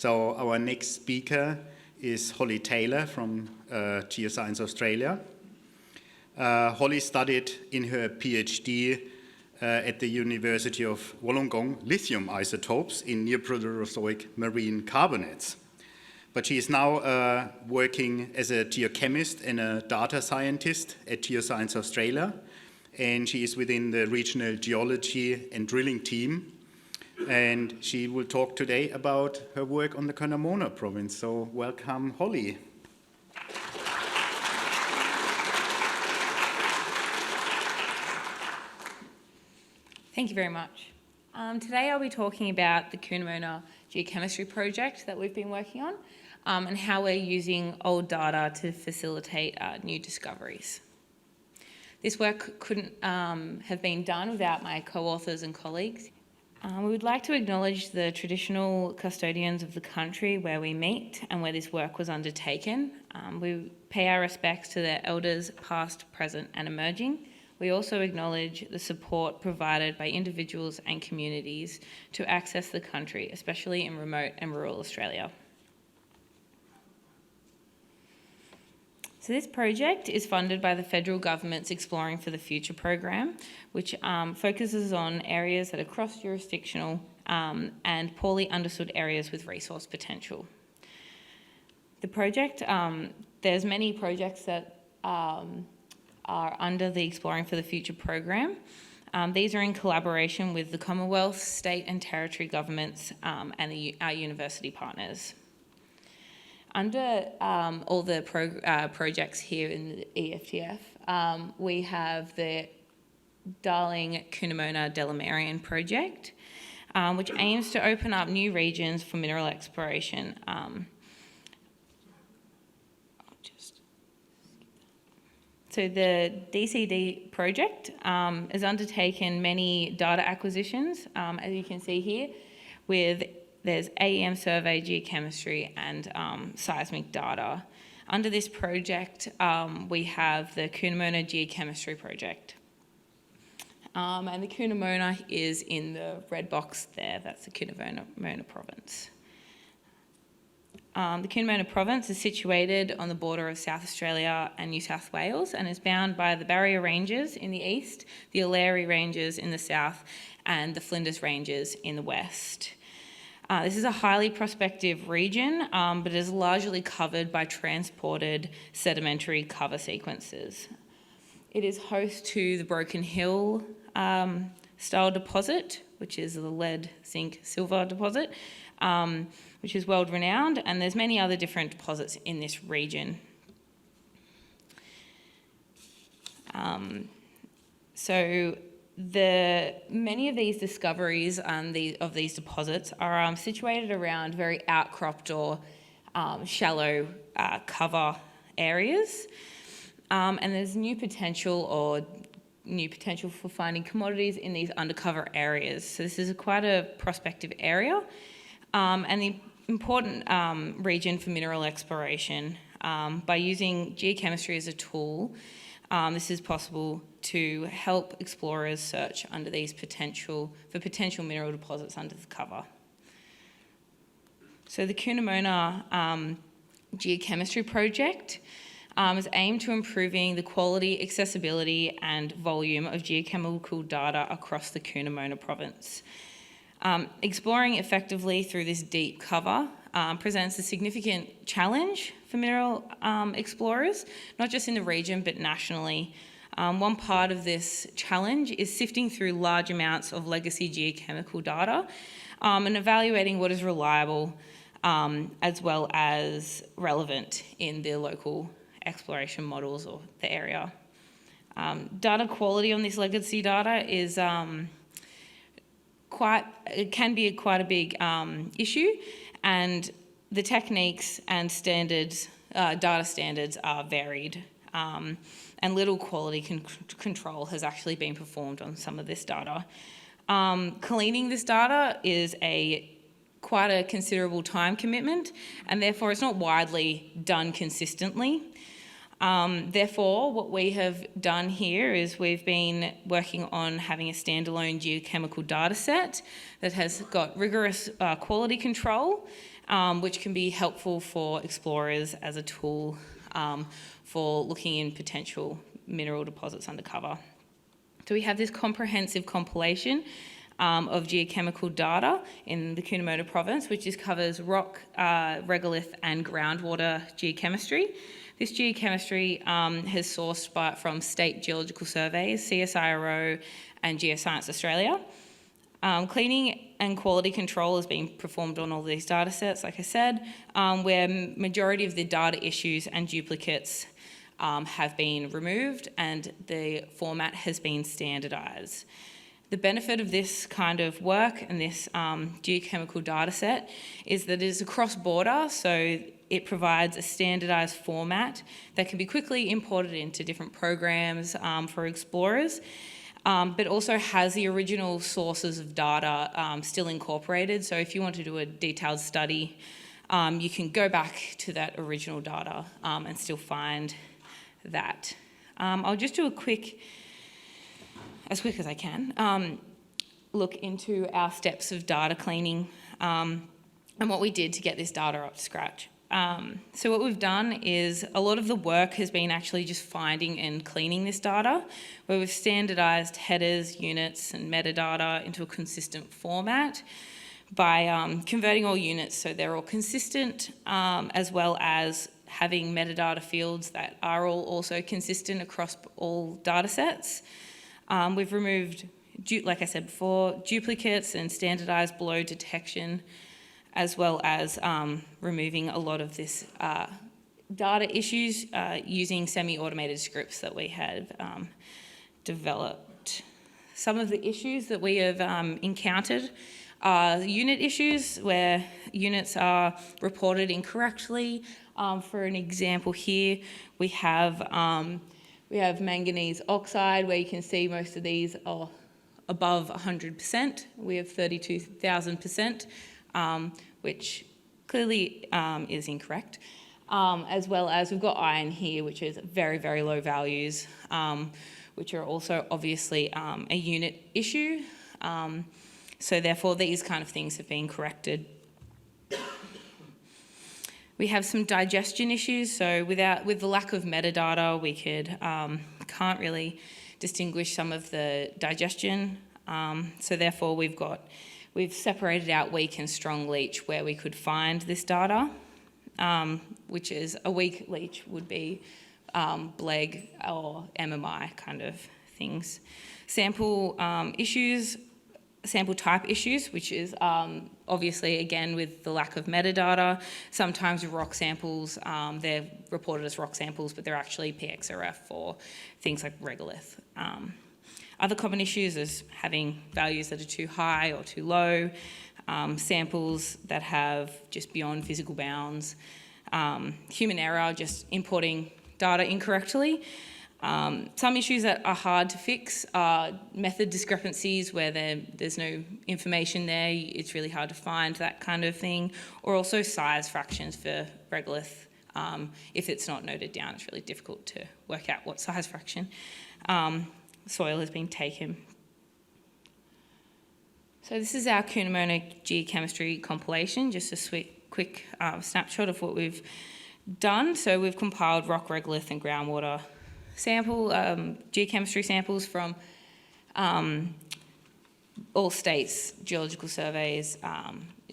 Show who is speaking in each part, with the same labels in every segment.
Speaker 1: So our next speaker is Holly Taylor from Geoscience Australia. Holly studied in her PhD at the University of Wollongong lithium isotopes in Neoproterozoic marine carbonates. But she is now working as a geochemist and a data scientist at Geoscience Australia, and she is within the regional geology and drilling team. And she will talk today about her work on the Curnamona Province. So welcome, Holly.
Speaker 2: Thank you very much. Today I'll be talking about the Curnamona Geochemistry project that we've been working on and how we're using old data to facilitate new discoveries. This work couldn't have been done without my co-authors and colleagues. We would like to acknowledge the traditional custodians of the country where we meet and where this work was undertaken. We pay our respects to their elders past, present and emerging. We also acknowledge the support provided by individuals and communities to access the country, especially in remote and rural Australia. So this project is funded by the federal government's Exploring for the Future program, which focuses on areas that are cross-jurisdictional and poorly understood areas with resource potential. The project, there's many projects that are under the Exploring for the Future program. These are in collaboration with the Commonwealth, state and territory governments and our university partners. Under all the projects here in the EFTF, we have the Darling Curnamona Delamerian project, which aims to open up new regions for mineral exploration. So the DCD project has undertaken many data acquisitions, as you can see here, there's AEM survey, geochemistry and seismic data. Under this project, we have the Curnamona Geochemistry project. And the Curnamona is in the red box there, that's the Curnamona Province. The Curnamona Province is situated on the border of South Australia and New South Wales and is bound by the Barrier Ranges in the east, the Alari Ranges in the south and the Flinders Ranges in the west. This is a highly prospective region, but it is largely covered by transported sedimentary cover sequences. It is host to the Broken Hill style deposit, which is the lead, zinc, silver deposit, which is world renowned, and there's many other different deposits in this region. Many of these discoveries of these deposits are situated around very outcropped or shallow cover areas, and there's new potential for finding commodities in these undercover areas. So this is quite a prospective area, and the important region for mineral exploration. By using geochemistry as a tool, this is possible to help explorers search under these potential mineral deposits under the cover. So the Curnamona Geochemistry project is aimed to improving the quality, accessibility and volume of geochemical data across the Curnamona Province. Exploring effectively through this deep cover presents a significant challenge for mineral explorers, not just in the region but nationally. One part of this challenge is sifting through large amounts of legacy geochemical data and evaluating what is reliable as well as relevant in the local exploration models or the area. Data quality on this legacy data is can be quite a big issue, and the techniques and standards, data standards are varied. And little quality control has actually been performed on some of this data. Cleaning this data is quite a considerable time commitment, and therefore it's not widely done consistently. Therefore, what we have done here is we've been working on having a standalone geochemical data set that has got rigorous quality control which can be helpful for explorers as a tool for looking in potential mineral deposits undercover. So we have this comprehensive compilation of geochemical data in the Curnamona Province, which covers rock, regolith and groundwater geochemistry. This geochemistry has sourced from state geological surveys, CSIRO and Geoscience Australia. Cleaning and quality control is being performed on all these data sets, like I said, where majority of the data issues and duplicates have been removed and the format has been standardised. The benefit of this kind of work and this geochemical data set is that it is cross-border, so it provides a standardised format that can be quickly imported into different programs for explorers, but also has the original sources of data still incorporated. So if you want to do a detailed study, you can go back to that original data and still find that. I'll just do as quick as I can, look into our steps of data cleaning and what we did to get this data up to scratch. So what we've done is a lot of the work has been actually just finding and cleaning this data, where we've standardised headers, units and metadata into a consistent format by converting all units so they're all consistent, as well as having metadata fields that are all also consistent across all data sets. We've removed, like I said before, duplicates and standardised below detection, as well as removing a lot of this data issues using semi-automated scripts that we have developed. Some of the issues that we have encountered are unit issues where units are reported incorrectly. For an example here, we have manganese oxide, where you can see most of these are above 100%. We have 32,000%, which clearly is incorrect. As well as we've got iron here, which is very, very low values, which are also obviously a unit issue. So therefore, these kind of things have been corrected. We have some digestion issues, so with the lack of metadata, we can't really distinguish some of the digestion. So therefore, we've separated out weak and strong leach where we could find this data, which is a weak leach would be BLEG or MMI kind of things. Sample type issues, which is obviously, again, with the lack of metadata. Sometimes rock samples, they're reported as rock samples, but they're actually PXRF for things like regolith. Other common issues is having values that are too high or too low, samples that have just beyond physical bounds, human error, just importing data incorrectly. Some issues that are hard to fix are method discrepancies where there's no information there, it's really hard to find that kind of thing, or also size fractions for regolith. If it's not noted down, it's really difficult to work out what size fraction soil has been taken. So this is our Curnamona Geochemistry compilation, just a quick snapshot of what we've done. So we've compiled rock, regolith and groundwater geochemistry samples from all states, geological surveys,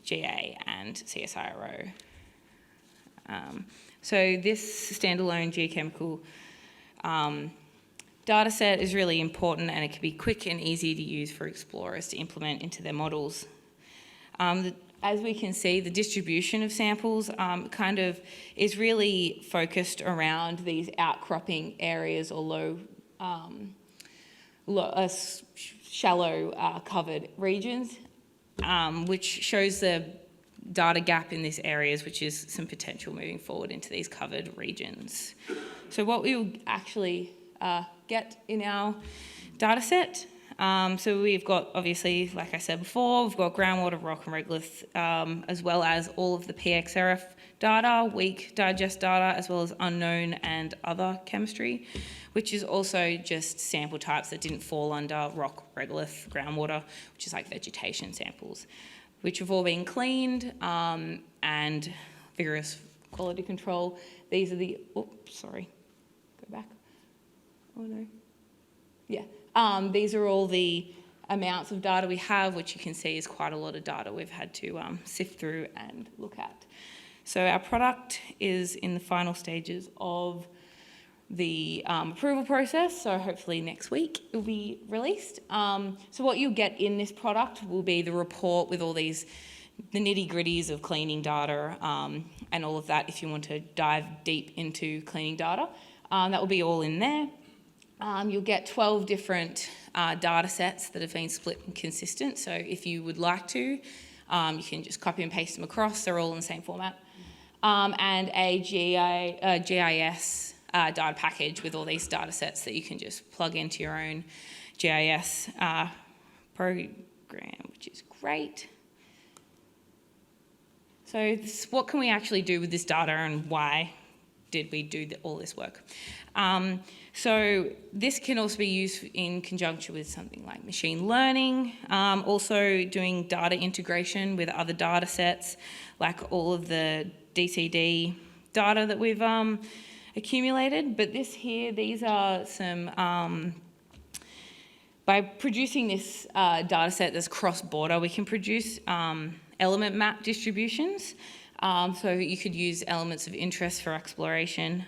Speaker 2: GA and CSIRO. So this standalone geochemical data set is really important, and it can be quick and easy to use for explorers to implement into their models. As we can see, the distribution of samples kind of is really focused around these outcropping areas or shallow covered regions, which shows the data gap in these areas, which is some potential moving forward into these covered regions. So what we will actually get in our data set, so we've got, obviously, like I said before, we've got groundwater, rock and regolith, as well as all of the PXRF data, weak digest data, as well as unknown and other chemistry, which is also just sample types that didn't fall under rock, regolith, groundwater, which is like vegetation samples. which have all been cleaned, and vigorous quality control. These are the, oops, sorry, go back. Oh no. Yeah, these are all the amounts of data we have, which you can see is quite a lot of data we've had to sift through and look at. So our product is in the final stages of the approval process, so hopefully next week it will be released. So what you'll get in this product will be the report with all these, the nitty-gritties of cleaning data and all of that if you want to dive deep into cleaning data. That will be all in there. You'll get 12 different data sets that have been split and consistent, so if you would like to, you can just copy and paste them across, they're all in the same format. And a GIS data package with all these data sets that you can just plug into your own GIS program, which is great. So what can we actually do with this data, and why did we do all this work? So this can also be used in conjunction with something like machine learning, also doing data integration with other data sets, like all of the DCD data that we've accumulated. But this here, these are some, by producing this data set that's cross-border, we can produce element map distributions. So you could use elements of interest for exploration.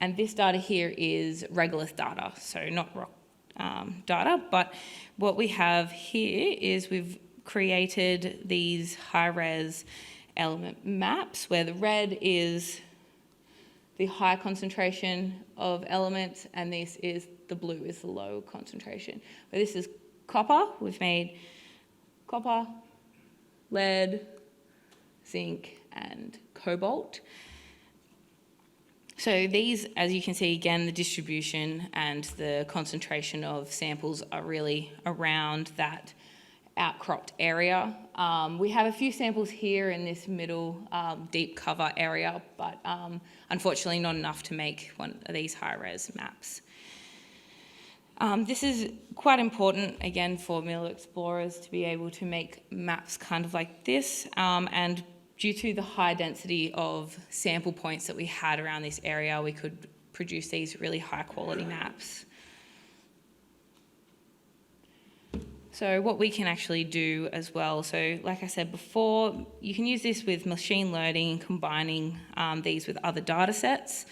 Speaker 2: And this data here is regolith data, so not rock data. But what we have here is we've created these high-res element maps where the red is the high concentration of elements, and this is the blue is the low concentration. But this is copper. We've made copper, lead, zinc, and cobalt. So these, as you can see, again, the distribution and the concentration of samples are really around that outcropped area. We have a few samples here in this middle deep cover area, but unfortunately not enough to make one of these high-res maps. This is quite important, again, for mineral explorers to be able to make maps kind of like this, and due to the high density of sample points that we had around this area, we could produce these really high quality maps. So what we can actually do as well, so like I said before, you can use this with machine learning, combining these with other data sets,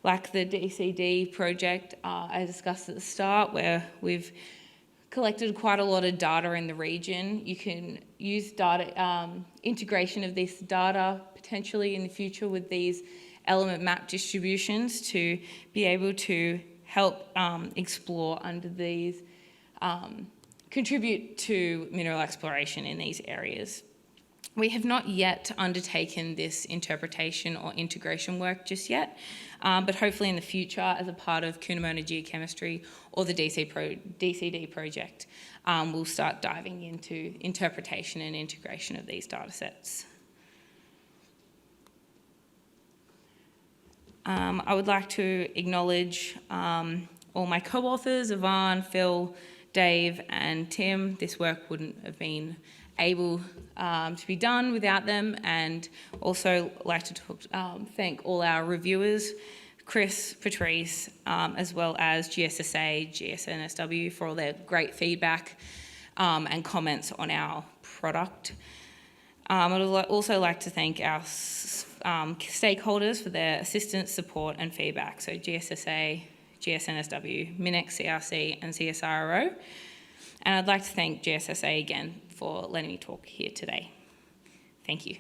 Speaker 2: like the DCD project I discussed at the start, where we've collected quite a lot of data in the region. You can use data integration of this data potentially in the future with these element map distributions to be able to help explore under these, contribute to mineral exploration in these areas. We have not yet undertaken this interpretation or integration work just yet, but hopefully in the future, as a part of Curnamona Geochemistry or the DCD project, we'll start diving into interpretation and integration of these data sets. I would like to acknowledge all my co-authors, Yvonne, Phil, Dave and Tim. This work wouldn't have been able to be done without them, and also like to thank all our reviewers, Chris, Patrice, as well as GSSA, GSNSW for all their great feedback and comments on our product. I would also like to thank our stakeholders for their assistance, support and feedback, so GSSA, GSNSW, MINEX, CRC and CSIRO. And I'd like to thank GSSA again for letting me talk here today. Thank you.